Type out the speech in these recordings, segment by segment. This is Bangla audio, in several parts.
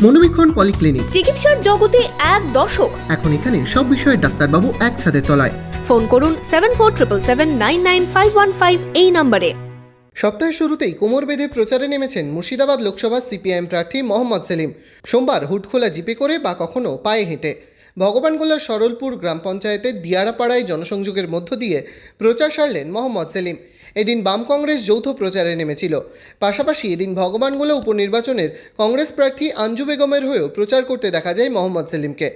মনোবীক্ষণ পলিক্লিনিক, চিকিৎসার জগতে এক দশক। এখন এখানে সব বিষয়ে ডাক্তারবাবু এক ছাদের তলায়। ফোন করুন 7477799515 এই নম্বরে। সপ্তাহের শুরুতেই কোমর বেঁধে প্রচারে নেমেছেন মুর্শিদাবাদ লোকসভা সিপিআইএম প্রার্থী মোহাম্মদ সেলিম। সোমবার হুডখোলা জিপে করে বা কখনো পায়ে হেঁটে ভগবানগোলার সরলপুর গ্রাম পঞ্চায়েতের দিয়ারাপাড়ায় জনসংযোগের মধ্য দিয়ে প্রচার সারলেন মোহাম্মদ সেলিম। এদিন বাম কংগ্রেস যৌথ প্রচারে নেমেছিল। পাশাপাশি এদিন ভগবানগোলা উপনির্বাচনের কংগ্রেস প্রার্থী আঞ্জু বেগমের হয়েও প্রচার করতে দেখা যায় মোহাম্মদ সেলিমকে।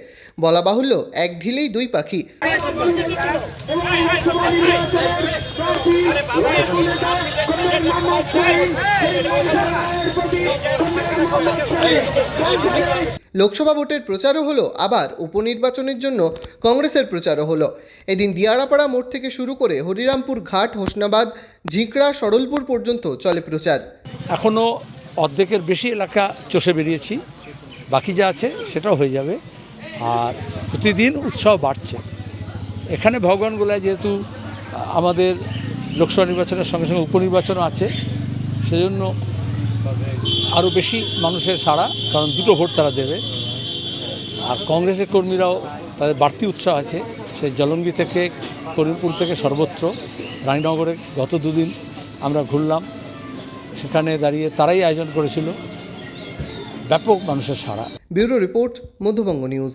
বলা বাহুল্য, এক ঢিলেই দুই পাখি। লোকসভা ভোটের প্রচারও হলো, আবার উপনির্বাচনের জন্য কংগ্রেসের প্রচারও হলো। এদিন দিয়ারাপাড়া মোড় থেকে শুরু করে হরিরামপুর ঘাট, হোসনাবাদ, ঝিকড়া, সরলপুর পর্যন্ত চলে প্রচার। এখনও অর্ধেকের বেশি এলাকা চষে বেরিয়েছি, বাকি যা আছে সেটাও হয়ে যাবে। আর প্রতিদিন উৎসাহ বাড়ছে। এখানে ভগবানগোলায় যেহেতু আমাদের লোকসভা নির্বাচনের সঙ্গে সঙ্গে উপনির্বাচনও আছে, সেজন্য আরও বেশি মানুষের সাড়া, কারণ দুটো ভোট তারা দেবে। আর কংগ্রেসের কর্মীরাও তাদের বাড়তি উৎসাহ আছে। সেই জলঙ্গি থেকে, করিমপুর থেকে সর্বত্র, রানীনগরে গত দুদিন আমরা ঘুরলাম, সেখানে দাঁড়িয়ে তারাই আয়োজন করেছিল। ব্যাপক মানুষের সাড়া। Bureau report, Madhyabanga news.